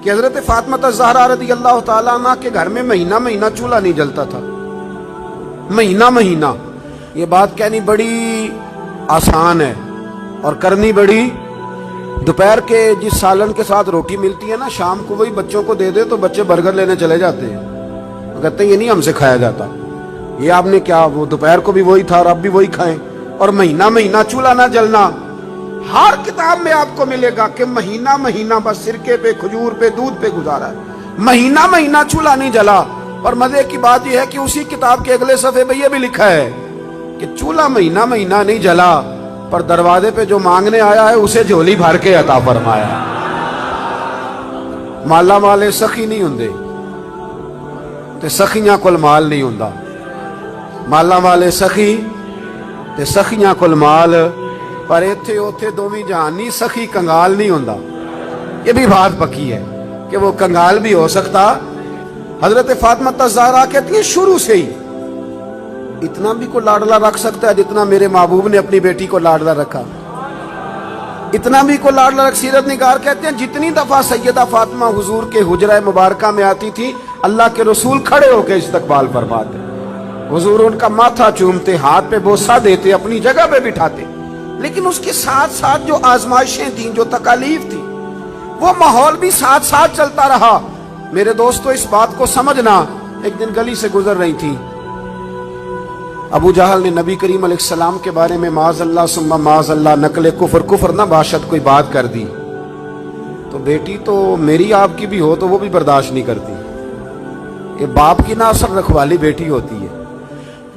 کہ حضرت فاطمہ زہرا رضی اللہ تعالیٰ عنہ کے گھر میں مہینہ مہینہ چولہا نہیں جلتا تھا، مہینہ مہینہ۔ یہ بات کہنی بڑی آسان ہے اور کرنی بڑی، دوپہر کے جس سالن کے ساتھ روٹی ملتی ہے نا، شام کو وہی بچوں کو دے دے تو بچے برگر لینے چلے جاتے ہیں، کہتے ہیں یہ نہیں ہم سے کھایا جاتا، یہ آپ نے کیا، وہ دوپہر کو بھی وہی تھا اور اب بھی وہی کھائیں۔ اور مہینہ مہینہ چولہا نہ جلنا، ہر کتاب میں آپ کو ملے گا کہ مہینہ مہینہ بس سرکے پہ، کھجور پہ، دودھ پہ گزارا ہے، مہینہ مہینہ چولہا نہیں جلا۔ اور مزے کی بات یہ ہے کہ اسی کتاب کے اگلے صفحے پہ یہ بھی لکھا ہے کہ چولہا مہینہ مہینہ نہیں جلا، پر دروازے پہ جو مانگنے آیا ہے اسے جھولی بھر کے عطا فرمایا۔ مالا مالے سخی نہیں ہوندے تے سخیاں کول مال نہیں ہوندا، مالا والے سخی تے سخیاں کول مال، پر ایتھے اوتھے دوویں جہان نہیں، سخی کنگال نہیں ہوندا۔ یہ بھی بات پکی ہے کہ وہ کنگال بھی ہو سکتا۔ حضرت فاطمہ زہرا کہتی ہیں شروع سے ہی اتنا بھی کو لاڈلا رکھ سکتا ہے جتنا میرے محبوب نے اپنی بیٹی کو لاڈلا رکھا، اتنا بھی کو لاڈلا رکھ۔ سیرت نگار کہتے ہیں جتنی دفعہ سیدہ فاطمہ حضور کے حجرہ مبارکہ میں آتی تھی، اللہ کے رسول کھڑے ہو کے استقبال فرماتے، حضور ان کا ماتھا چومتے، ہاتھ پہ بوسہ دیتے، اپنی جگہ پہ بٹھاتے۔ لیکن اس کے ساتھ ساتھ جو آزمائشیں تھیں، جو تکالیف تھی، وہ ماحول بھی ساتھ ساتھ چلتا رہا۔ میرے دوستو اس بات کو سمجھنا، ایک دن گلی سے گزر رہی تھی، ابو جہل نے نبی کریم علیہ السلام کے بارے میں معاذ اللہ ثم معاذ اللہ نقل کفر نہ باشد کوئی بات کر دی، تو بیٹی تو میری آپ کی بھی ہو تو وہ بھی برداشت نہیں کرتی۔ یہ باپ کی نہ اصل رکھوالی بیٹی ہوتی ہے،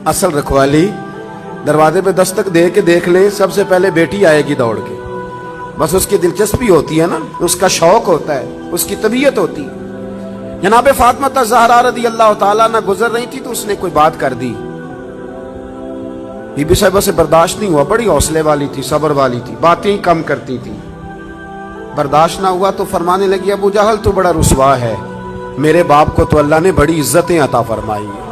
اصل رکھوالی دروازے پہ دستک دے کے دیکھ لے، سب سے پہلے بیٹی آئے گی دوڑ کے، بس اس کی دلچسپی ہوتی ہے نا، اس کا شوق ہوتا ہے، اس کی طبیعت ہوتی ہے۔ جناب فاطمہ زہرا رضی اللہ تعالیٰ نہ گزر رہی تھی تو اس نے کوئی بات کر دی، بی بی صاحبہ سے برداشت نہیں ہوا، بڑی حوصلے والی تھی، صبر والی تھی، باتیں کم کرتی تھی، برداشت نہ ہوا تو فرمانے لگی ابو جہل تو بڑا رسوا ہے، میرے باپ کو تو اللہ نے بڑی عزتیں عطا فرمائی ہیں۔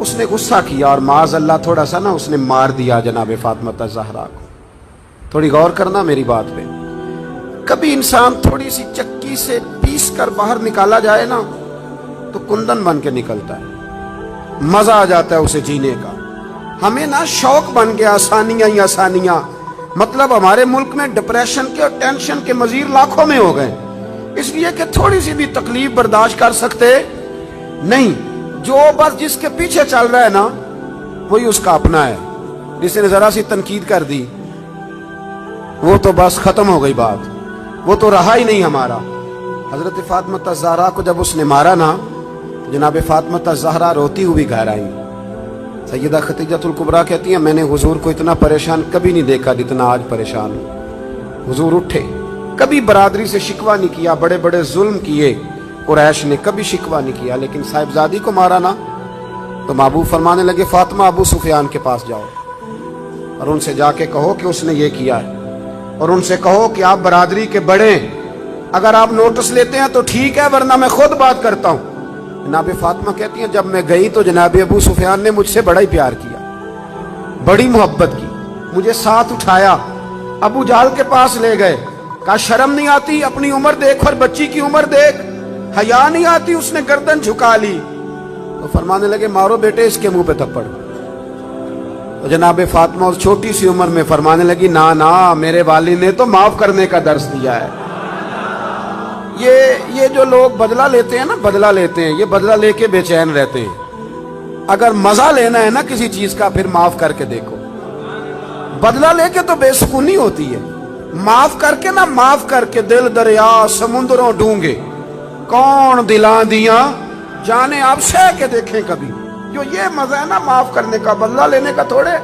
اس نے غصہ کیا اور معاذ اللہ تھوڑا سا نا اس نے مار دیا جناب فاطمہ زہرا کو۔ تھوڑی غور کرنا میری بات پہ، کبھی انسان تھوڑی سی چکی سے پیس کر باہر نکالا جائے نا تو کندن بن کے نکلتا ہے، مزہ آ جاتا ہے اسے جینے کا۔ ہمیں نا شوق بن گیا آسانیاں ہی آسانیاں، مطلب ہمارے ملک میں ڈپریشن کے اور ٹینشن کے مزید لاکھوں میں ہو گئے، اس لیے کہ تھوڑی سی بھی تکلیف برداشت کر سکتے نہیں۔ جو بس جس کے پیچھے چل رہا ہے نا وہی اس کا اپنا ہے، جس نے ذرا سی تنقید کر دی وہ تو بس ختم ہو گئی بات، وہ تو رہا ہی نہیں ہمارا۔ حضرت فاطمہ زہرا کو جب اس نے مارا نا، جناب فاطمہ زہرا روتی ہوئی گھر آئی۔ سیدہ خدیجہ الکبریٰ کہتی ہیں میں نے حضور کو اتنا پریشان کبھی نہیں دیکھا جتنا آج پریشان ہوں۔ حضور اٹھے، کبھی برادری سے شکوہ نہیں کیا، بڑے بڑے ظلم کیے قریش نے، کبھی شکوہ نہیں کیا، لیکن صاحبزادی کو مارا نا تو محبوب فرمانے لگے فاطمہ ابو سفیان کے پاس جاؤ اور ان سے جا کے کہو کہ اس نے یہ کیا ہے، اور ان سے کہو کہ آپ برادری کے بڑے ہیں، اگر آپ نوٹس لیتے ہیں تو ٹھیک ہے ورنہ میں خود بات کرتا ہوں۔ جناب فاطمہ کہتی ہیں جب میں گئی تو جناب ابو سفیان نے مجھ سے بڑا ہی پیار کیا، بڑی محبت کی، مجھے ساتھ اٹھایا، ابو جہل کے پاس لے گئے، کہا شرم نہیں آتی، اپنی عمر دیکھ اور بچی کی عمر دیکھ، حیا نہیں آتی، اس نے گردن جھکا لی۔ تو فرمانے لگے مارو بیٹے اس کے منہ پہ تھپڑ۔ تو جناب فاطمہ اس چھوٹی سی عمر میں فرمانے لگی نا نا میرے والد نے تو معاف کرنے کا درس دیا ہے۔ یہ جو لوگ بدلہ لیتے ہیں نا، بدلہ لیتے ہیں، یہ بدلہ لے کے بے چین رہتے ہیں۔ اگر مزہ لینا ہے نا کسی چیز کا پھر معاف کر کے دیکھو، بدلہ لے کے تو بے سکونی ہوتی ہے، معاف کر کے نا، معاف کر کے دل دریا سمندروں ڈونگے کون دلاں دیاں جانے آپ سہ کے دیکھیں کبھی۔ جو یہ مزہ ہے نا معاف کرنے کا، بدلہ لینے کا تھوڑے۔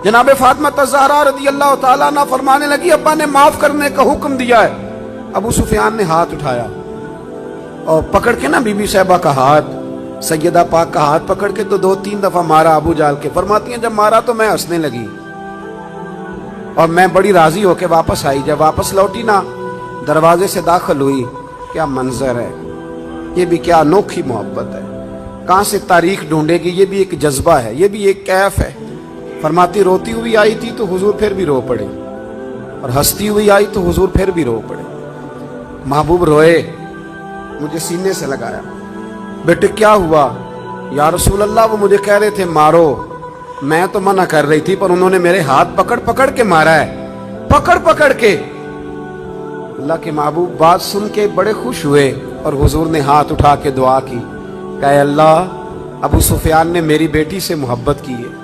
جناب فاطمہ زہرا رضی اللہ تعالیٰ عنہ فرمانے لگی ابا نے معاف کرنے کا حکم دیا ہے۔ ابو سفیان نے ہاتھ اٹھایا اور پکڑ کے نا بی بی صاحبہ کا ہاتھ، سیدہ پاک کا ہاتھ پکڑ کے تو 2-3 دفعہ مارا ابو جہل کے۔ فرماتی ہیں جب مارا تو میں ہنسنے لگی اور میں بڑی راضی ہو کے واپس آئی۔ جب واپس لوٹی نا دروازے سے داخل ہوئی، کیا منظر ہے، یہ بھی کیا انوکھی محبت ہے، کہاں سے تاریخ ڈھونڈے گی، یہ بھی ایک جذبہ ہے، یہ بھی ایک کیف ہے۔ فرماتی روتی ہوئی آئی تھی تو حضور پھر بھی رو پڑے، اور ہنستی ہوئی آئی تو حضور پھر بھی رو پڑے۔ محبوب روئے मुझे सीने से लगाया, बेटे क्या हुआ? या रसूल अल्लाह, वो मुझे कह रहे थे मारो, मैं तो मना कर रही थी पर उन्होंने मेरे हाथ पकड़ पकड़ के मारा है, पकड़ पकड़ के। अल्लाह के महबूब बात सुन के बड़े खुश हुए और हुजूर ने हाथ उठा के दुआ की, कहे अल्लाह, अबू सुफियान ने मेरी बेटी से मोहब्बत की है।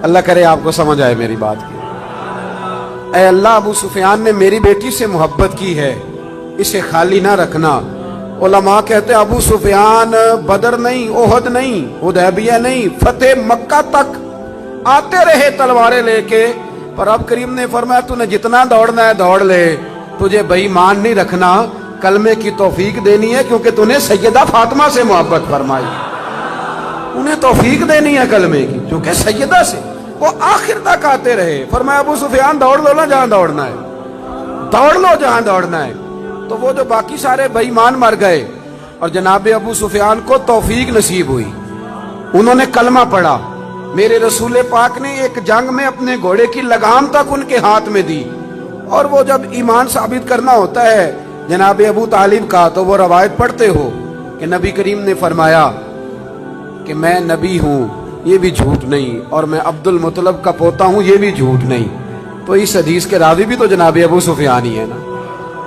अल्लाह करे आपको समझ आए मेरी बात की। ऐ अल्लाह, अबू सुफियान ने मेरी बेटी से मोहब्बत की है, इसे खाली ना रखना। उलमा कहते अबू सुफियान बदर नहीं, ओहद नहीं, हुदैबिया नहीं, फतेह मक्का तक आते रहे तलवारें लेके, पर अब करीम ने फरमाया तूने जितना दौड़ना है दौड़ ले, तुझे बेईमान नहीं रखना, कलमे की तौफीक देनी है, क्योंकि तूने सैयदा फातिमा से मोहब्बत फरमाई, उन्हें तौफीक देनी है कलमे की, क्योंकि सैयदा से वो आखिर तक आते रहे। फरमाया अबू सुफियान दौड़ लो ना जहां दौड़ना है, दौड़ लो जहां दौड़ना है। तो वो जो बाकी सारे बेईमान मर गए और जनाब अबू सुफियान को तौफीक नसीब हुई, उन्होंने कलमा पढ़ा। मेरे रसूल पाक ने एक जंग में अपने घोड़े की लगाम तक उनके हाथ में दी, और वो जब ईमान साबित करना होता है जनाब अबू तालिब का, तो वो रवायत पढ़ते हो कि नबी करीम ने फरमाया कि मैं नबी हूं, ये भी झूठ नहीं, और मैं अब्दुल मुतलब का पोता हूं, ये भी झूठ नहीं। तो इस हदीस के रावी भी तो जनाब अबू सुफियान ही है ना,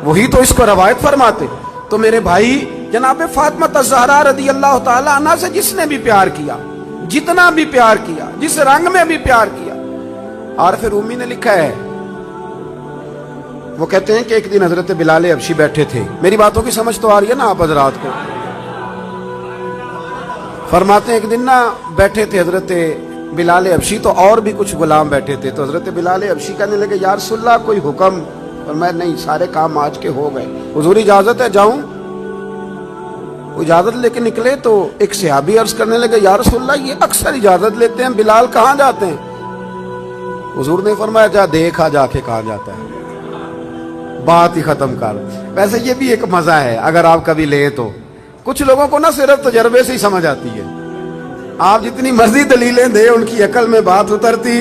वही तो इसको रवायत फरमाते। तो मेरे भाई, जनाब फातिमा ज़हरा रदी अल्लाह ताला अन्हा से जिसने भी प्यार किया, जितना भी प्यार किया, जिस रंग में भी प्यार किया। और फिर रूमी ने लिखा है, वो कहते हैं कि एक दिन हजरत बिलाल हबशी बैठे थे। मेरी बातों की समझ तो आ रही है ना आप हजरात को? फरमाते हैं एक दिन ना बैठे थे हजरत बिलाल हबशी, तो और भी कुछ गुलाम बैठे थे। तो हजरत बिलाल हबशी कहने लगे या रसूलल्लाह कोई हुक्म? और मैं नहीं, सारे काम आज के हो गए, हुजूर इजाजत है जाऊं? इजाजत लेके निकले तो एक सहाबी अर्ज करने लगे या रसूलल्लाह ये अक्सर इजाजत लेते हैं, बिलाल कहाँ जाते हैं? हुजूर ने फरमाया जा देखा जाके कहाँ जाता है, बात ही खत्म कर। वैसे ये भी एक मजा है, अगर आप कभी ले तो कुछ लोगों को ना सिर्फ तजर्बे से ही समझ आती है, आप जितनी मर्जी दलीलें दे उनकी अकल में बात उतरती।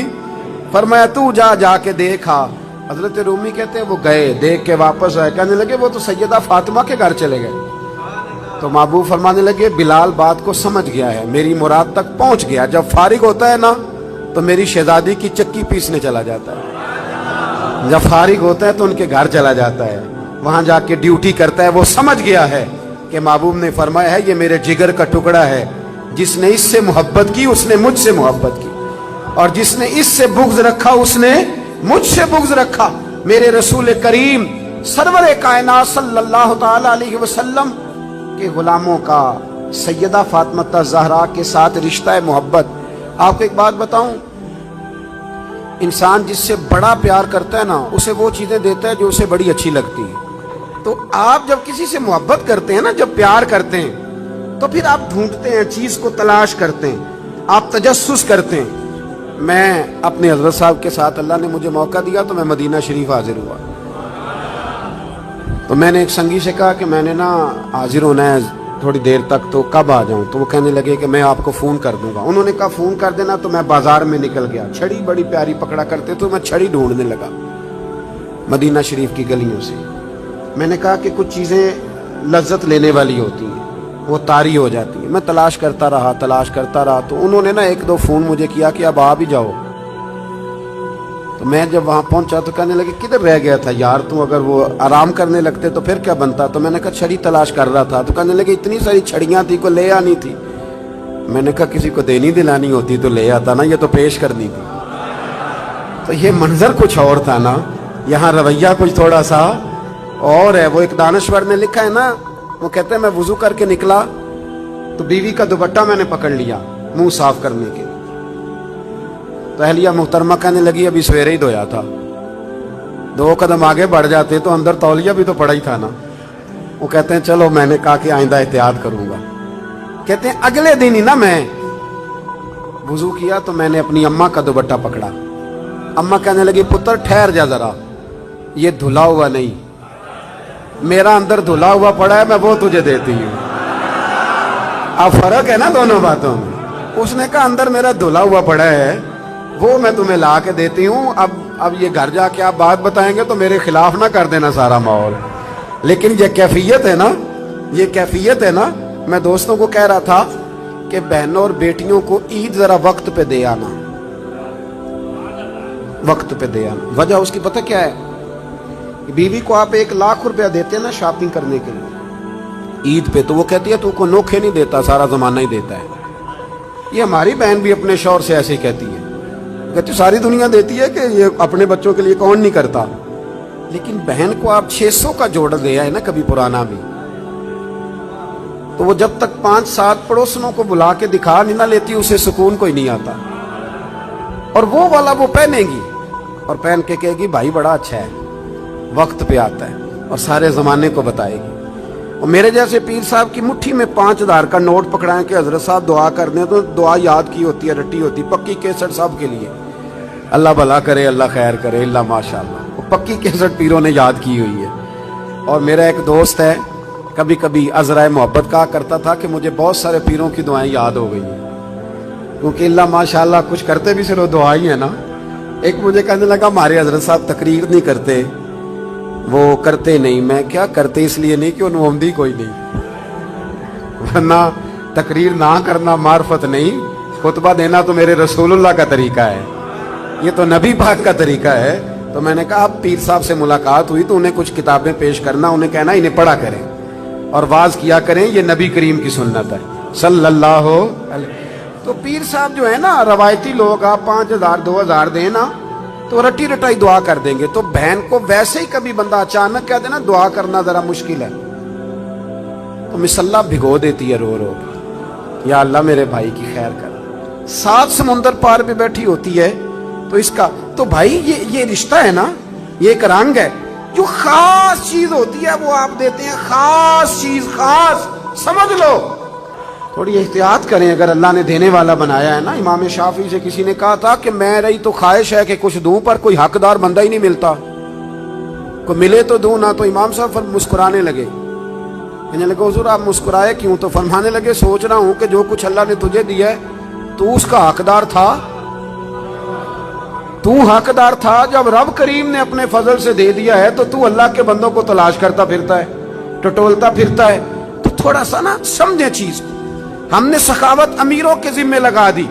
फरमाया तू जा जाके देखा। हजरत रूमी कहते हैं वो गए, देख के वापस आए, कहने लगे वो तो सैयदा फातिमा के घर चले गए। तो महबूब फरमाने लगे बिलाल बात को समझ गया है, मेरी मुराद तक पहुंच गया। जब फारिग होता है ना तो मेरी शहजादी की चक्की पीसने चला जाता है, जब फारिग होता है तो उनके घर चला जाता है, वहां जाके ड्यूटी करता है। वो समझ गया है कि महबूब ने फरमाया है ये मेरे जिगर का टुकड़ा है, जिसने इससे मोहब्बत की उसने मुझसे मोहब्बत की, और जिसने इससे बुग़्ज़ रखा उसने मुझसे बुग़्ज़ रखा। मेरे रसूल करीम सरवर कायनात सल्लल्लाहु ताला अलैहि वसल्लम के गुलामों का सैयदा फातिमा ज़हरा के साथ रिश्ता है मोहब्बत। आपको एक बात बताऊं, इंसान जिससे बड़ा प्यार करता है ना, उसे वो चीजें देता है जो उसे बड़ी अच्छी लगती है। तो आप जब किसी से मोहब्बत करते हैं ना, जब प्यार करते हैं, तो फिर आप ढूंढते हैं, चीज को तलाश करते हैं, आप तजस्सुस करते हैं। मैं अपने हजरत साहब के साथ, अल्लाह ने मुझे मौका दिया तो मैं मदीना शरीफ हाजिर हुआ। तो मैंने एक संगी से कहा कि मैंने ना हाजिर होना है थोड़ी देर तक, तो कब आ जाऊं? तो वो कहने लगे कि मैं आपको फ़ोन कर दूंगा। उन्होंने कहा फ़ोन कर देना। तो मैं बाजार में निकल गया, छड़ी बड़ी प्यारी पकड़ा करते तो मैं छड़ी ढूंढने लगा मदीना शरीफ की गलियों से। मैंने कहा कि कुछ चीज़ें लज्जत लेने वाली होती हैं, वो तारी हो जाती है। मैं तलाश करता रहा। तो उन्होंने ना एक दो फ़ोन मुझे किया कि अब आ भी जाओ। तो मैं जब वहाँ पहुँचा तो कहने लगे किधर रह गया था यार तू, अगर वो आराम करने लगते तो फिर क्या बनता? तो मैंने कहा छड़ी तलाश कर रहा था। तो कहने लगे इतनी सारी छड़ियाँ थी, को ले आनी थी। मैंने कहा किसी को देनी दिलानी होती तो ले आता ना, ये तो पेश करनी थी। तो ये मंजर कुछ और था ना, यहाँ रवैया कुछ थोड़ा सा और है। वो एक दानश्वर ने लिखा है ना, वो कहते हैं मैं वुजू करके निकला तो बीवी का दुपट्टा मैंने पकड़ लिया मुंह साफ करने के लिए। तो अहलिया मुहतरमा कहने लगी अभी सवेरे ही धोया था। 2 कदम आगे बढ़ जाते तो अंदर तौलिया भी तो पड़ा ही था ना। वो कहते हैं चलो, मैंने कहा कि आइंदा एहतियात करूंगा। कहते हैं अगले दिन ही ना मैं वुजू किया तो मैंने अपनी अम्मा का दुपट्टा पकड़ा। अम्मा कहने लगी पुत्र ठहर जा जरा, ये धुला हुआ नहीं, मेरा अंदर धुला हुआ पड़ा है, मैं वो तुझे देती हूँ। अब फर्क है ना दोनों बातों में। उसने कहा अंदर मेरा धुला हुआ पड़ा है, वो मैं तुम्हें ला के देती हूँ। अब ये घर जाके आप बात बताएंगे तो मेरे खिलाफ ना कर देना सारा माहौल। लेकिन ये कैफियत है ना, یہ کیفیت ہے نا. میں دوستوں کو کہہ رہا تھا کہ بہنوں اور بیٹیوں کو عید ذرا وقت پہ دے آنا, وقت پہ دے آنا. وجہ اس کی پتہ کیا ہے؟ بیوی کو آپ 1 لاکھ روپیہ دیتے ہیں نا شاپنگ کرنے کے لیے عید پہ, تو وہ کہتی ہے تو کو نوکھے نہیں دیتا, سارا زمانہ ہی دیتا ہے. یہ ہماری بہن بھی اپنے شوہر سے ایسے ہی کہتی ہے, کہتی ساری دنیا دیتی ہے کہ یہ اپنے بچوں کے لیے کون نہیں کرتا. لیکن بہن کو آپ 600 کا جوڑ دے آئے نا کبھی پرانا بھی, تو وہ جب تک 5-7 پڑوسنوں کو بلا کے دکھا نہیں نہ لیتی اسے سکون کوئی نہیں آتا. اور وہ والا وہ پہنے گی اور پہن کے کہے گی بھائی بڑا اچھا ہے, وقت پہ آتا ہے, اور سارے زمانے کو بتائے گی. اور میرے جیسے پیر صاحب کی مٹھی میں 5000 کا نوٹ پکڑائیں کہ حضرت صاحب دعا کر دیں, تو دعا یاد کی ہوتی ہے, رٹی ہوتی, پکی کیسٹ سب کے لیے. اللہ بھلا کرے, اللہ خیر کرے, اللہ ماشاء اللہ, وہ پکی کیسٹ پیروں نے یاد کی ہوئی ہے. اور میرا ایک دوست ہے, کبھی کبھی عذرائے محبت کہا کرتا تھا کہ مجھے بہت سارے پیروں کی دعائیں یاد ہو گئی ہیں, کیونکہ اللہ ماشاء اللہ کچھ کرتے بھی صرف دعا ہی ہے نا. ایک مجھے کہنے لگا ہمارے حضرت صاحب تقریر نہیں کرتے, وہ کرتے نہیں. میں کیا کرتے اس لیے نہیں کہ انہوں عمدی کوئی نہیں, ورنہ تقریر نہ کرنا معرفت نہیں, خطبہ دینا تو میرے رسول اللہ کا طریقہ ہے, یہ تو نبی پاک کا طریقہ ہے. تو میں نے کہا اب پیر صاحب سے ملاقات ہوئی تو انہیں کچھ کتابیں پیش کرنا, انہیں کہنا انہیں پڑھا کریں اور واز کیا کریں, یہ نبی کریم کی سنت ہے صلی اللہ علیہ. تو پیر صاحب جو ہے نا روایتی لوگ, آپ 5000 2000 دیں نا تو رٹی رٹائی دعا کر دیں گے. تو بہن کو ویسے ہی کبھی بندہ اچانک کہہ دے نا دعا کرنا ذرا مشکل ہے, تو مصلا بھگو دیتی ہے رو رو, یا اللہ میرے بھائی کی خیر کر. 7 سمندر پار پہ بیٹھی ہوتی ہے, تو اس کا تو بھائی یہ رشتہ ہے نا, یہ ایک رنگ ہے, جو خاص چیز ہوتی ہے وہ آپ دیتے ہیں, خاص چیز, خاص سمجھ لو. تھوڑی احتیاط کریں اگر اللہ نے دینے والا بنایا ہے نا. امام شافعی سے کسی نے کہا تھا کہ میں رہی تو خواہش ہے کہ کچھ دوں, پر کوئی حقدار بندہ ہی نہیں ملتا, کوئی ملے تو دوں نہ. تو امام صاحب مسکرانے لگے, کہنے لگے حضور آپ مسکرائے کیوں؟ تو فرمانے لگے سوچ رہا ہوں کہ جو کچھ اللہ نے تجھے دیا ہے تو اس کا حقدار تھا, تو حقدار تھا. جب رب کریم نے اپنے فضل سے دے دیا ہے تو اللہ کے بندوں کو تلاش کرتا پھرتا ہے, ٹٹولتا پھرتا ہے. تو تھوڑا سا نا سمجھے چیز کو. ہم نے سخاوت امیروں کے ذمہ لگا دی.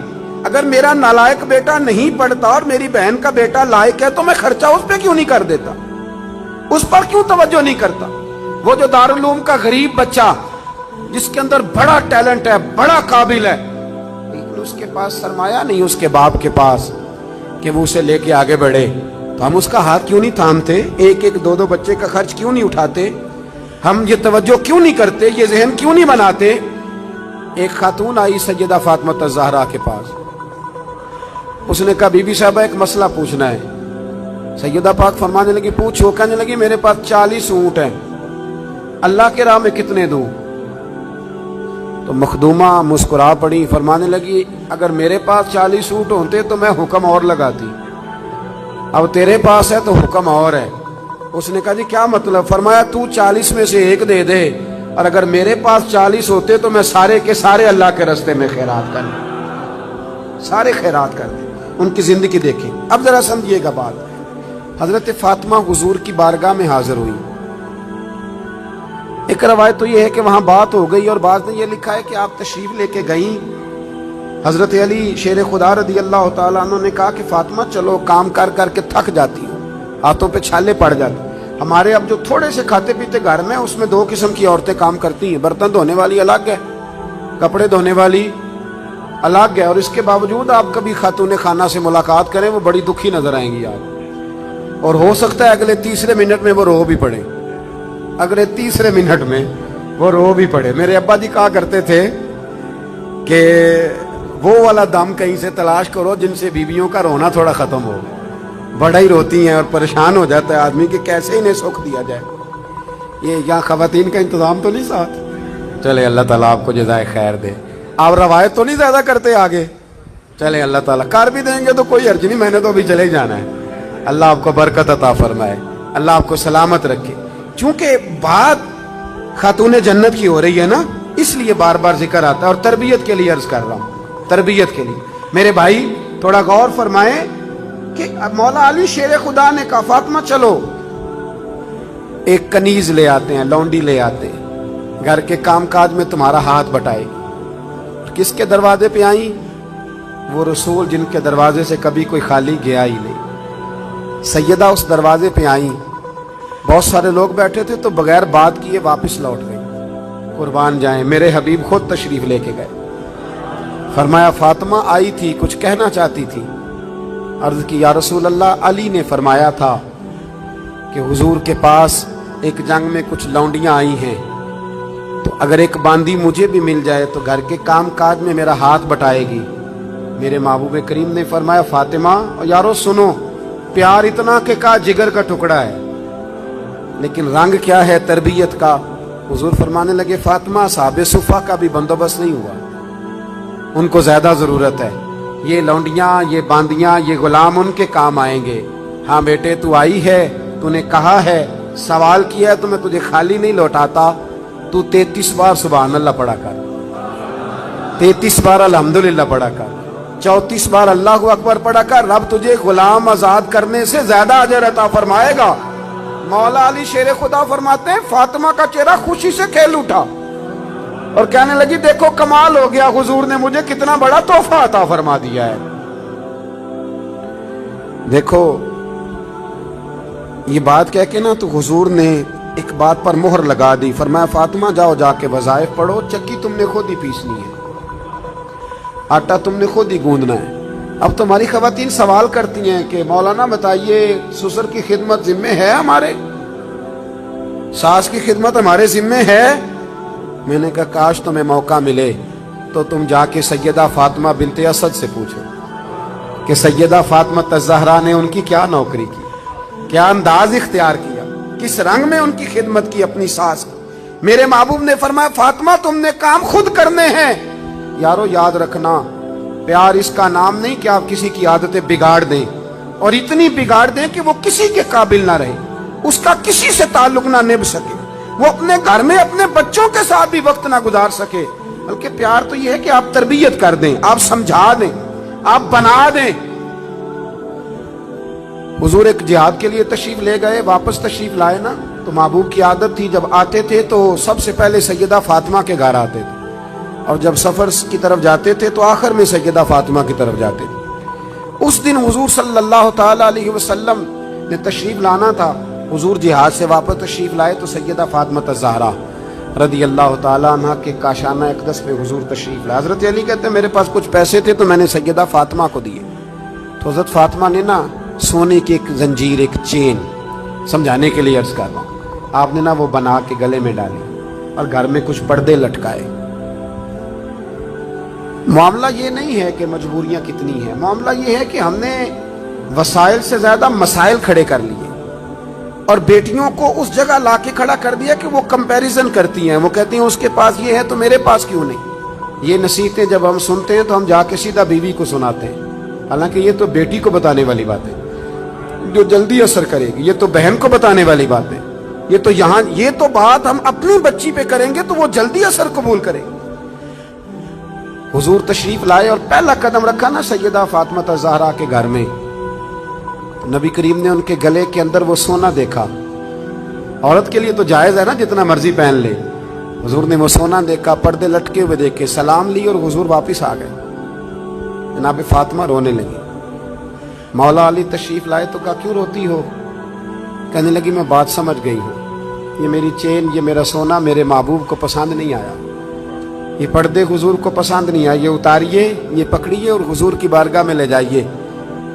اگر میرا نالائق بیٹا نہیں پڑھتا اور میری بہن کا بیٹا لائق ہے تو میں خرچہ اس پہ کیوں نہیں کر دیتا, اس پر کیوں توجہ نہیں کرتا. وہ جو دارالعلوم کا غریب بچہ جس کے اندر بڑا ٹیلنٹ ہے, بڑا قابل ہے, لیکن اس کے پاس سرمایہ نہیں اس کے باپ کے پاس کہ وہ اسے لے کے آگے بڑھے, تو ہم اس کا ہاتھ کیوں نہیں تھامتے, 1-1 2-2 بچے کا خرچ کیوں نہیں اٹھاتے, ہم یہ توجہ کیوں نہیں کرتے, یہ ذہن کیوں نہیں بناتے. ایک خاتون آئی سیدہ فاطمہ الزہرا کے پاس, اس نے کہا بی بی صاحبہ ایک مسئلہ پوچھنا ہے. سیدہ پاک فرمانے لگی پوچھو. کہنے لگی میرے پاس 40 اونٹ ہیں, اللہ کے راہ میں کتنے دوں؟ تو مخدومہ مسکرا پڑی, فرمانے لگی اگر میرے پاس 40 اونٹ ہوتے تو میں حکم اور لگاتی, اب تیرے پاس ہے تو حکم اور ہے. اس نے کہا جی کیا مطلب؟ فرمایا تو 40 میں سے 1 دے دے, اور اگر میرے پاس 40 ہوتے تو میں سارے کے سارے اللہ کے راستے میں خیرات کر دیں, سارے خیرات کر دیں. ان کی زندگی دیکھیں. اب ذرا سمجھیے گا بات. حضرت فاطمہ حضور کی بارگاہ میں حاضر ہوئی. ایک روایت تو یہ ہے کہ وہاں بات ہو گئی, اور بعض نے یہ لکھا ہے کہ آپ تشریف لے کے گئیں. حضرت علی شیر خدا رضی اللہ تعالیٰ عنہ نے کہا کہ فاطمہ چلو, کام کر کر کے تھک جاتی ہوں, ہاتھوں پہ چھالے پڑ جاتے. ہمارے اب جو تھوڑے سے کھاتے پیتے گھر میں, اس میں 2 قسم کی عورتیں کام کرتی ہیں, برتن دھونے والی الگ ہے, کپڑے دھونے والی الگ ہے. اور اس کے باوجود آپ کبھی خاتون خانہ سے ملاقات کریں, وہ بڑی دکھی نظر آئیں گی آپ, اور ہو سکتا ہے اگلے 3 منٹ میں وہ رو بھی پڑے, اگلے 3 منٹ میں وہ رو بھی پڑے. میرے ابا جی کہا کرتے تھے کہ وہ والا دم کہیں سے تلاش کرو جن سے بیویوں کا رونا تھوڑا ختم ہو. بڑا ہی روتی ہیں اور پریشان ہو جاتا ہے آدمی کہ کیسے انہیں سکھ دیا جائے. یہ یہاں خواتین کا انتظام تو نہیں ساتھ؟ چلے اللہ تعالیٰ آپ کو جزائے خیر دے. آپ روایت تو نہیں زیادہ کرتے آگے, چلے اللہ تعالیٰ کر بھی دیں گے تو کوئی حرج نہیں, میں نے تو ابھی چلے جانا ہے. اللہ آپ کو برکت عطا فرمائے, اللہ آپ کو سلامت رکھے. چونکہ بات خاتون جنت کی ہو رہی ہے نا, اس لیے بار بار ذکر آتا ہے, اور تربیت کے لیے عرض کر رہا ہوں, تربیت کے لیے. میرے بھائی تھوڑا غور فرمائیں کہ مولا علی شیر خدا نے کہا فاطمہ چلو, ایک کنیز لے آتے ہیں, لونڈی لے آتے ہیں, घर के कामकाज में तुम्हारा हाथ बटाएगी। किसके दरवाजे पे आई? वो रसूल जिनके दरवाजे से कभी कोई खाली गया ही नहीं। सैयदा उस दरवाजे पे आई, बहुत सारे लोग बैठे थे तो बगैर बात किए वापस लौट गए। कुर्बान जाएं, मेरे हबीब खुद तशरीफ लेके गए। फरमाया फातिमा आई थी, कुछ कहना चाहती थी। अर्ज की, या रसूल अल्लाह, अली ने फरमाया था कि हुजूर के पास एक जंग में कुछ लौंडियां आई हैं, तो अगर एक बांदी मुझे भी मिल जाए तो घर के काम काज में मेरा हाथ बटाएगी। मेरे महबूब करीम ने फरमाया फातिमा, यारो सुनो, प्यार इतना के का जिगर का टुकड़ा है, लेकिन रंग क्या है तरबियत का। हुजूर फरमाने लगे फातिमा, साहबे सुफा का भी बंदोबस्त नहीं हुआ, उनको ज्यादा जरूरत है। ये लौंडियां, ये बांदियां, ये गुलाम उनके काम आएंगे। हाँ बेटे, तू आई है, तूने कहा है, सवाल किया है, तो मैं तुझे खाली नहीं लौटाता। तू 33 बार सुभान अल्लाह पढ़ा कर, 33 बार अल्हम्दुलिल्लाह पढ़ा कर, 34 बार अल्लाहु अकबर पढ़ा कर। रब तुझे गुलाम आजाद करने से ज्यादा अजर अता फरमाएगा। मौला अली शेर खुदा फरमाते हैं, फातिमा का चेहरा खुशी से खेल उठा और कहने लगी, देखो कमाल हो गया, हुजूर ने मुझे कितना बड़ा तोहफा अता फरमा दिया है। देखो ये बात कह के ना, तो हुजूर ने एक बात पर मोहर लगा दी। फरमाया फातिमा, जाओ जाके वज़ाइफ पढ़ो, चक्की तुमने खुद ही पीसनी है, आटा तुमने खुद ही गूंदना है। अब तुम्हारी खवातीन सवाल करती हैं कि मौलाना बताइए, ससुर की खिदमत जिम्मे है हमारे, सास की खिदमत हमारे जिम्मे है। मैंने कहा काश तुम्हें मौका मिले तो तुम जाके सैयदा फातिमा बिनते असद से पूछो कि सैयदा फातिमा तज़हरा ने उनकी क्या नौकरी की, क्या अंदाज इख्तियार किया, किस रंग में उनकी खिदमत की अपनी सास की। मेरे महबूब ने फरमाया फातिमा, तुमने काम खुद करने हैं। यारो याद रखना, प्यार इसका नाम नहीं कि आप किसी की आदतें बिगाड़ दें, और इतनी बिगाड़ दें कि वो किसी के काबिल ना रहे, उसका किसी से ताल्लुक ना निभ सके, वो अपने घर में अपने बच्चों के साथ भी वक्त ना गुजार सके। बल्कि प्यार तो ये है कि आप तरबियत कर दें, आप समझा दें, आप बना दें। हुजूर एक जिहाद के लिए तशरीफ ले गए, वापस तशरीफ लाए ना, तो महबूब की आदत थी जब आते थे तो सबसे पहले सैयदा फातिमा के घर आते थे, और जब सफर की तरफ जाते थे तो आखिर में सैयदा फातिमा की तरफ जाते थे। उस दिन हुजूर सल्लल्लाहु ताला अलैहि वसल्लम ने तशरीफ लाना था। हुजूर जिहाद से वापस तशरीफ लाए तो सैयदा फातिमा ज़हरा रदी अल्लाह ताला अन्हा के काशाना अक़दस पे हुजूर तशरीफ लाए। हज़रत अली कहते हैं मेरे पास कुछ पैसे थे तो मैंने सैयदा फातिमा को दिए, तो हज़रत फातिमा ने ना सोने की एक जंजीर, एक चेन, समझाने के लिए अर्ज कर रहा हूँ, आपने ना वो बना के गले में डाली और घर में कुछ पर्दे लटकाए। मामला ये नहीं है कि मजबूरियां कितनी हैं, मामला ये है कि हमने वसाइल से ज्यादा मसाइल खड़े कर लिए और बेटियों को उस जगह लाके खड़ा कर दिया कि वो कंपैरिजन करती हैं। वो कहती हैं उसके पास ये है तो मेरे पास क्यों नहीं। ये नसीहतें जब हम सुनते हैं तो हम जाके सीधा बीवी को सुनाते हैं, हालांकि ये तो बेटी को बताने वाली बात है जो जल्दी असर करेगी, ये तो बहन को बताने वाली बात है, ये तो यहाँ, ये तो बात हम अपनी बच्ची पे करेंगे तो वो जल्दी असर कबूल करेगी। हुजूर तशरीफ लाए और पहला कदम रखा ना सैयदा फातिमा ज़हरा के घर में, तो नबी करीम ने उनके गले के अंदर वो सोना देखा। औरत के लिए तो जायज है ना जितना मर्जी पहन ले। हुजूर ने वो सोना देखा, पर्दे लटके हुए देखे, सलाम ली और हुजूर वापिस आ गए। जनाब फातिमा रोने लगी। मौला अली तशरीफ लाए तो कहा क्यों रोती हो। कहने लगी मैं बात समझ गई हूँ, ये मेरी चेन, ये मेरा सोना मेरे महबूब को पसंद नहीं आया, ये पर्दे हुजूर को पसंद नहीं आए, ये उतारिए, ये पकड़िए और हुजूर की बारगाह में ले जाइए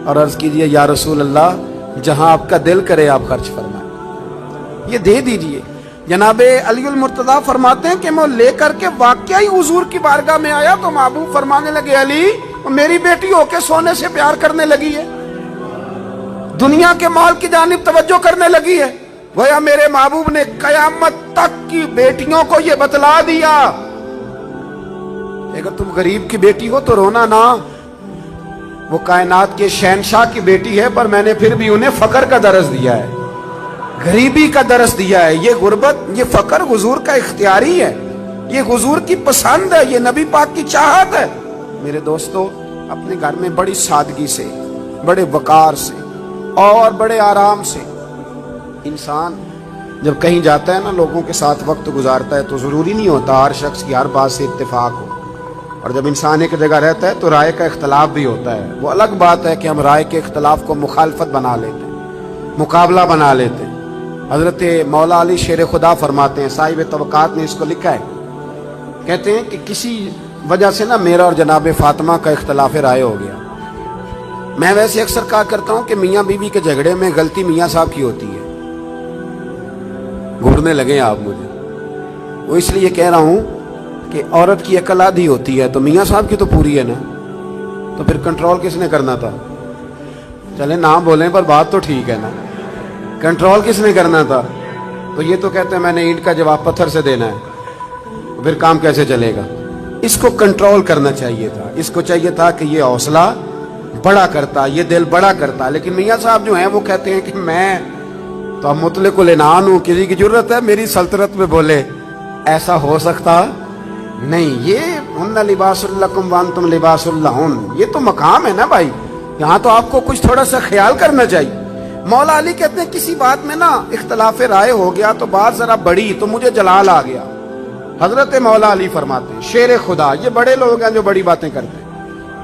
और अर्ज कीजिए या रसूल अल्लाह, जहां आपका दिल करे आप खर्च फरमाएं, ये दे दीजिए। जनाबे अलीउल मुर्तजा फरमाते हैं कि मैं लेकर के वाकई हुजूर की बारगाह में आया तो महबूब फरमाने लगे अली, मेरी बेटी होके सोने से प्यार करने लगी है, दुनिया के माल की जानिब तवज्जो करने लगी है। गोया मेरे महबूब ने कयामत तक की बेटियों को यह बतला दिया, अगर तुम गरीब की बेटी हो तो रोना ना, वो कायनात के शहनशाह की बेटी है, पर मैंने फिर भी उन्हें फकर का दरस दिया है, गरीबी का दरस दिया है। ये गुर्बत, ये फकर हुजूर का इख्तियारी है, ये हुजूर की पसंद है, ये नबी पाक की चाहत है। मेरे दोस्तों, अपने घर में बड़ी सादगी से, बड़े वकार से और बड़े आराम से इंसान जब कहीं जाता है ना, लोगों के साथ वक्त गुजारता है, तो ज़रूरी नहीं होता हर शख्स की हर बात से इत्तेफाक हो। और जब इंसान एक जगह रहता है तो राय का इख्तलाफ भी होता है। वो अलग बात है कि हम राय के इख्तलाफ को मुखालफत बना लेते हैं, मुकाबला बना लेते हैं। हज़रत मौला अली शेर खुदा फरमाते हैं, साहिब तबकात ने इसको लिखा है, कहते हैं कि किसी वजह से ना मेरा और जनाब फातिमा का इख्तलाफ राय हो गया। मैं वैसे अक्सर कहा करता हूँ कि मियाँ बीवी के झगड़े में गलती मियाँ साहब की होती है। घूरने लगे आप मुझे, वो इसलिए कह रहा हूँ कि औरत की अकल आधी होती है, तो मियाँ साहब की तो पूरी है ना, तो फिर कंट्रोल किसने करना था? चले ना बोलें पर बात तो ठीक है ना, कंट्रोल किसने करना था? तो ये तो कहते हैं मैंने ईंट का जवाब पत्थर से देना है, तो फिर काम कैसे चलेगा? इसको कंट्रोल करना चाहिए था, इसको चाहिए था कि ये हौसला बड़ा करता, ये दिल बड़ा करता। लेकिन मियाँ साहब जो हैं वो कहते हैं कि मैं तो अब मुतलक लेनान हूँ, किसी की जरूरत है मेरी सल्तनत में बोले, ऐसा हो सकता नहीं। ये हुन्ना लिबासुल लकुम व अंतुम लिबासुल लहुन, ये तो मकाम है ना भाई, यहाँ तो आपको कुछ थोड़ा सा ख्याल करना चाहिए। मौला अली कहते हैं किसी बात में ना इख्तलाफ राय हो गया तो बात जरा बड़ी, तो मुझे जलाल आ गया। हजरत मौला अली फरमाते हैं, शेर खुदा, ये बड़े लोग हैं जो बड़ी बातें करते हैं,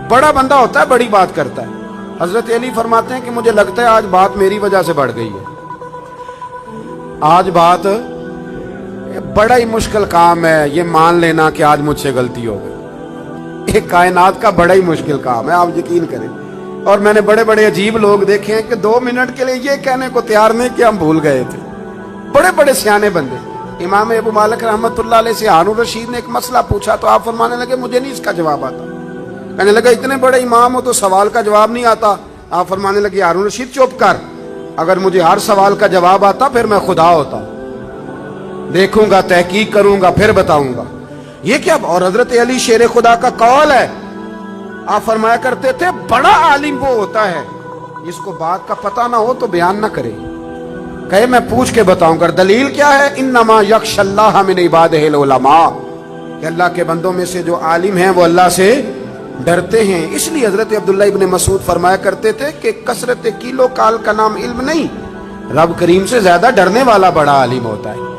बड़ा बंदा होता है बड़ी बात करता है। हजरत अली फरमाते हैं कि मुझे लगता है आज बात मेरी वजह से बढ़ गई है, आज बात बड़ा ही मुश्किल काम है ये मान लेना कि आज मुझसे गलती हो गई। एक कायनात का बड़ा ही मुश्किल काम है, आप यकीन करें। और मैंने बड़े बड़े अजीब लोग देखे हैं कि 2 मिनट के लिए ये कहने को तैयार नहीं कि हम भूल गए थे। बड़े बड़े सियाने बंदे। इमाम अबू मालिक रहमतुल्लाह अलैह से हारून रशीद ने एक मसला पूछा तो आप फरमाने लगे मुझे नहीं इसका जवाब आता। कहने लगा इतने बड़े इमाम हो तो सवाल का जवाब नहीं आता। आप फरमाने लगे हारून रशीद चुप कर, अगर मुझे हर सवाल का जवाब आता फिर मैं खुदा होता, देखूंगा, तहकीक करूंगा, फिर बताऊंगा। ये क्या? और हजरत अली शेर खुदा का कौल है। आप फरमाया करते थे बड़ा आलिम वो होता है जिसको बात का पता ना हो तो बयान ना करे, कहे मैं पूछ के बताऊंगा। दलील क्या है? इन्नमा यख्शल्लाह मिन इबादिहिल उलमा, कि अल्लाह के बंदों में से जो आलिम हैं वो अल्लाह से डरते हैं। इसलिए हजरत अब्दुल्लाह इब्ने मसूद फरमाया करते थे कि कसरत किलो काल का नाम इल्म नहीं, रब करीम से ज्यादा डरने वाला बड़ा आलिम होता है।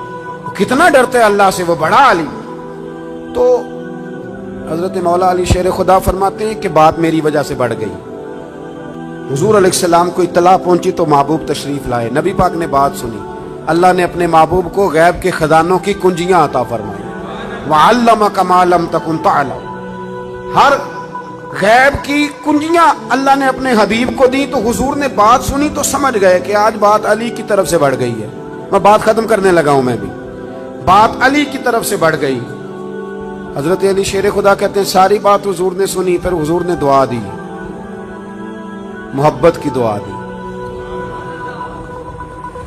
कितना डरते हैं अल्लाह से वो बड़ा आलिम। तो हजरत मौला अली शेर खुदा फरमाते हैं कि बात मेरी वजह से बढ़ गई। हुजूर अलैहिस्सलाम को इत्तला पहुंची तो महबूब तशरीफ लाए, नबी पाक ने बात सुनी। अल्लाह ने अपने महबूब को गैब के खजानों की कुंजियां अता फरमाई। वअल्लमका मा लम तकुन तअलम, हर गैब की कुंजियां अल्लाह ने अपने हबीब को दी। तो हुजूर ने बात सुनी तो समझ गए कि आज बात अली की तरफ से बढ़ गई है। मैं बात खत्म करने लगा हूं, मैं भी बात अली की तरफ से बढ़ गई। हजरत अली शेर खुदा कहते हैं सारी बात हुजूर ने सुनी, फिर हुजूर ने दुआ दी, मोहब्बत की दुआ दी।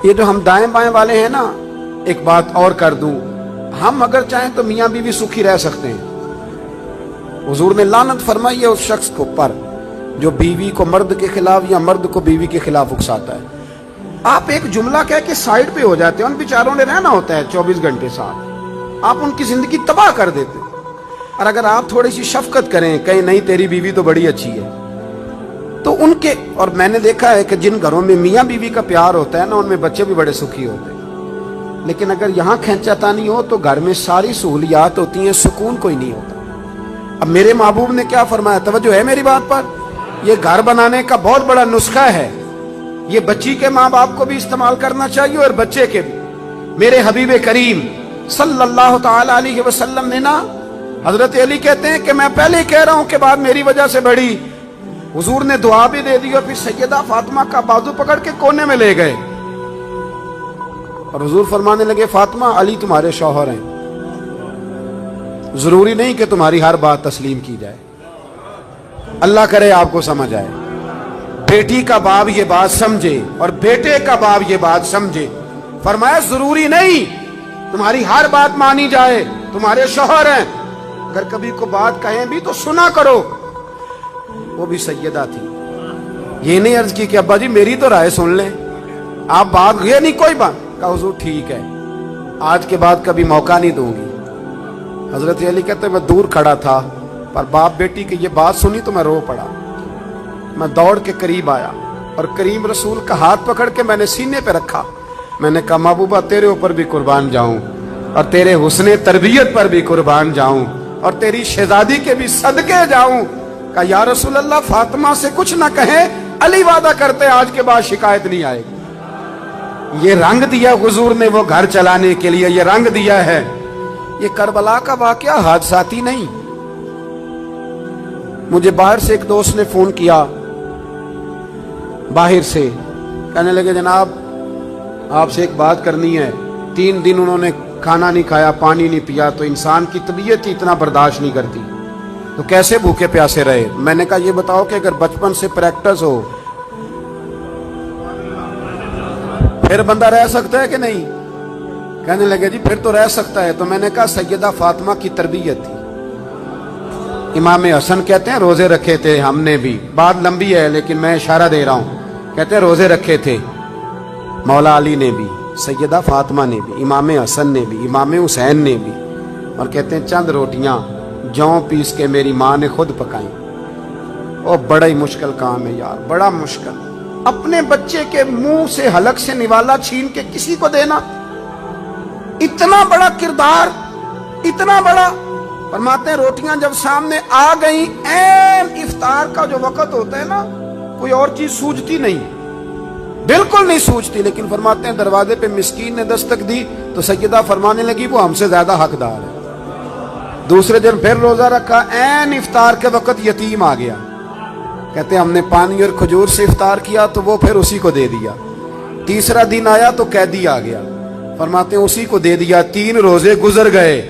ये जो हम दाएं बाएं वाले हैं ना, एक बात और कर दूं, हम अगर चाहें तो मियां बीवी सुखी रह सकते हैं। हुजूर ने लानत फरमाई है उस शख्स को पर जो बीवी को मर्द के खिलाफ या मर्द को बीवी के खिलाफ उकसाता है। आप एक जुमला कह के साइड पे हो जाते हैं, उन बेचारों ने रहना होता है 24 घंटे साथ, आप उनकी जिंदगी तबाह कर देते। और अगर आप थोड़ी सी शफकत करें, कहीं नहीं तेरी बीवी तो बड़ी अच्छी है, तो उनके, और मैंने देखा है कि जिन घरों में मियाँ बीवी का प्यार होता है ना, उनमें बच्चे भी बड़े सुखी होते हैं। लेकिन अगर यहाँ खींचातानी हो तो घर में सारी सहूलियात होती हैं, सुकून कोई नहीं होता। अब मेरे महबूब ने क्या फरमाया, तवज्जो है मेरी बात पर? यह घर बनाने का बहुत बड़ा नुस्खा है, ये बच्ची के माँ बाप को भी इस्तेमाल करना चाहिए और बच्चे के भी। मेरे हबीब करीम सल्लल्लाहु ताला अलैहि वसल्लम ने ना, हजरत अली कहते हैं कि मैं पहले ही कह रहा हूं कि बात मेरी वजह से बढ़ी। हुजूर ने दुआ भी दे दी और फिर सैयदा फातिमा का बाजू पकड़ के कोने में ले गए और हुजूर फरमाने लगे फातिमा, अली तुम्हारे शौहर हैं, जरूरी नहीं कि तुम्हारी हर बात तस्लीम की जाए। अल्लाह करे आपको समझ आए। बेटी का बाप ये बात समझे और बेटे का बाप ये बात समझे। फरमाया जरूरी नहीं तुम्हारी हर बात मानी जाए, तुम्हारे शौहर हैं, अगर कभी को बात कहें भी तो सुना करो। वो भी सैयदा थी, ये नहीं अर्ज की कि अब्बा जी मेरी तो राय सुन लें, आप बात ये नहीं कोई बात का। हुजूर ठीक है, आज के बाद कभी मौका नहीं दूंगी। हजरत अली कहते मैं दूर खड़ा था पर बाप बेटी की ये बात सुनी तो मैं रो पड़ा। मैं दौड़ के करीब आया और करीम रसूल का हाथ पकड़ के मैंने सीने पे रखा میں نے کہا محبوبہ تیرے اوپر بھی قربان جاؤں اور تیرے حسن تربیت پر بھی قربان جاؤں اور تیری شہزادی کے بھی صدقے جاؤں. کہا یا رسول اللہ فاطمہ سے کچھ نہ کہیں, علی وعدہ کرتے آج کے بعد شکایت نہیں آئے گی. یہ رنگ دیا حضور نے وہ گھر چلانے کے لیے, یہ رنگ دیا ہے. یہ کربلا کا واقعہ حادثاتی نہیں. مجھے باہر سے ایک دوست نے فون کیا, باہر سے, کہنے لگے جناب آپ سے ایک بات کرنی ہے. 3 دن انہوں نے کھانا نہیں کھایا, پانی نہیں پیا, تو انسان کی طبیعت ہی اتنا برداشت نہیں کرتی, تو کیسے بھوکے پیاسے رہے. میں نے کہا یہ بتاؤ کہ اگر بچپن سے پریکٹس ہو پھر بندہ رہ سکتا ہے کہ نہیں؟ کہنے لگے جی پھر تو رہ سکتا ہے. تو میں نے کہا سیدہ فاطمہ کی تربیت تھی. امام حسن کہتے ہیں روزے رکھے تھے ہم نے بھی, بات لمبی ہے لیکن میں اشارہ دے رہا ہوں. کہتے ہیں روزے رکھے تھے مولا علی نے بھی, سیدہ فاطمہ نے بھی, امام حسن نے بھی, امام حسین نے بھی. اور کہتے ہیں چند روٹیاں جوں پیس کے میری ماں نے خود پکائیں. وہ بڑا ہی مشکل کام ہے یار, بڑا مشکل. اپنے بچے کے منہ سے حلق سے نوالا چھین کے کسی کو دینا, اتنا بڑا کردار, اتنا بڑا. فرماتے ہیں روٹیاں جب سامنے آ گئیں, عین افطار کا جو وقت ہوتا ہے نا, کوئی اور چیز سوجتی نہیں, بالکل نہیں سوجتی. لیکن فرماتے ہیں دروازے پہ مسکین نے دستک دی تو سیدہ فرمانے لگی وہ ہم سے زیادہ حقدار ہے. دوسرے دن پھر روزہ رکھا, عین افطار کے وقت یتیم آ گیا. کہتے ہیں ہم نے پانی اور کھجور سے افطار کیا تو وہ پھر اسی کو دے دیا. تیسرا دن آیا تو قیدی آ گیا. فرماتے ہیں اسی کو دے دیا. 3 روزے گزر گئے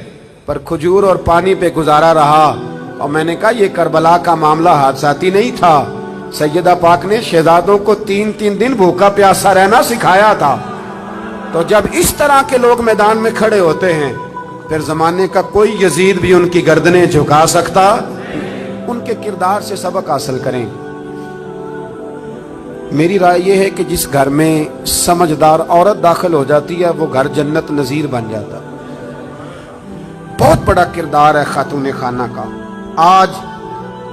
پر کھجور اور پانی پہ گزارا رہا. اور میں نے کہا یہ کربلا کا معاملہ حادثاتی نہیں تھا. سیدہ پاک نے شہزادوں کو 3 دن بھوکا پیاسا رہنا سکھایا تھا. تو جب اس طرح کے لوگ میدان میں کھڑے ہوتے ہیں پھر زمانے کا کوئی یزید بھی ان کی گردنیں جھکا سکتا. ان کے کردار سے سبق حاصل کریں. میری رائے یہ ہے کہ جس گھر میں سمجھدار عورت داخل ہو جاتی ہے وہ گھر جنت نظیر بن جاتا. بہت بڑا کردار ہے خاتون خانہ کا. آج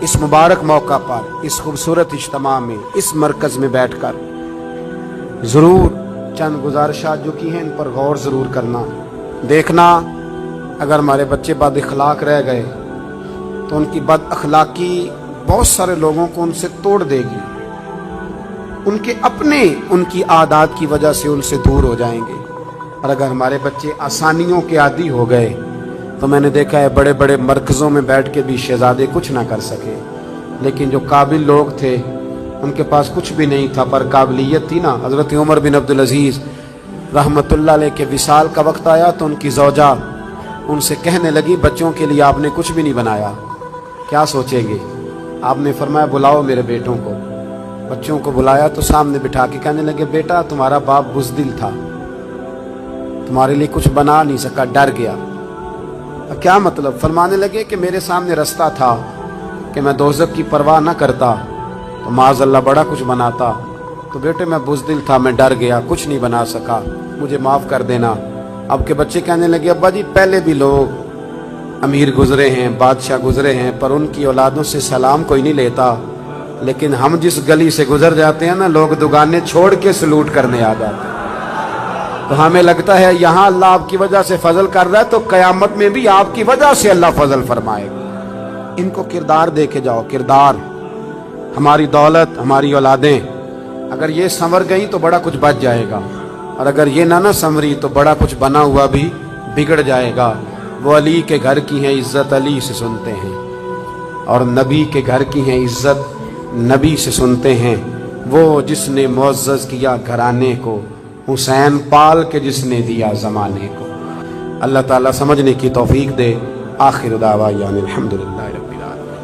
اس مبارک موقع پر, اس خوبصورت اجتماع میں, اس مرکز میں بیٹھ کر ضرور چند گزارشات جو کی ہیں ان پر غور ضرور کرنا. دیکھنا اگر ہمارے بچے بد اخلاق رہ گئے تو ان کی بد اخلاقی بہت سارے لوگوں کو ان سے توڑ دے گی. ان کے اپنے ان کی عادات کی وجہ سے ان سے دور ہو جائیں گے. اور اگر ہمارے بچے آسانیوں کے عادی ہو گئے تو میں نے دیکھا ہے بڑے بڑے مرکزوں میں بیٹھ کے بھی شہزادے کچھ نہ کر سکے. لیکن جو قابل لوگ تھے ان کے پاس کچھ بھی نہیں تھا پر قابلیت تھی نا. حضرت عمر بن عبدالعزیز رحمت اللہ علیہ کے وصال کا وقت آیا تو ان کی زوجہ ان سے کہنے لگی بچوں کے لیے آپ نے کچھ بھی نہیں بنایا, کیا سوچیں گے؟ آپ نے فرمایا بلاؤ میرے بیٹوں کو. بچوں کو بلایا تو سامنے بٹھا کے کہنے لگے بیٹا تمہارا باپ بزدل تھا, تمہارے لیے کچھ بنا نہیں سکا, ڈر گیا. کیا مطلب؟ فرمانے لگے کہ میرے سامنے رستہ تھا کہ میں دوزخ کی پرواہ نہ کرتا تو معاذ اللہ بڑا کچھ بناتا. تو بیٹے میں بزدل تھا, میں ڈر گیا, کچھ نہیں بنا سکا, مجھے معاف کر دینا. اب کے بچے کہنے لگے ابا جی پہلے بھی لوگ امیر گزرے ہیں, بادشاہ گزرے ہیں, پر ان کی اولادوں سے سلام کوئی نہیں لیتا. لیکن ہم جس گلی سے گزر جاتے ہیں نا لوگ دکانیں چھوڑ کے سلوٹ کرنے آ جاتے ہیں. تو ہمیں لگتا ہے یہاں اللہ آپ کی وجہ سے فضل کر رہا ہے تو قیامت میں بھی آپ کی وجہ سے اللہ فضل فرمائے گا. ان کو کردار دیکھے جاؤ. کردار, ہماری دولت, ہماری اولادیں اگر یہ سنور گئی تو بڑا کچھ بچ جائے گا, اور اگر یہ نہ سنوری تو بڑا کچھ بنا ہوا بھی بگڑ جائے گا. وہ علی کے گھر کی ہیں عزت علی سے سنتے ہیں, اور نبی کے گھر کی ہیں عزت نبی سے سنتے ہیں. وہ جس نے معزز کیا گھرانے کو, حسین پال کے جس نے دیا زمانے کو. اللہ تعالیٰ سمجھنے کی توفیق دے. آخر دعوانا الحمدللہ.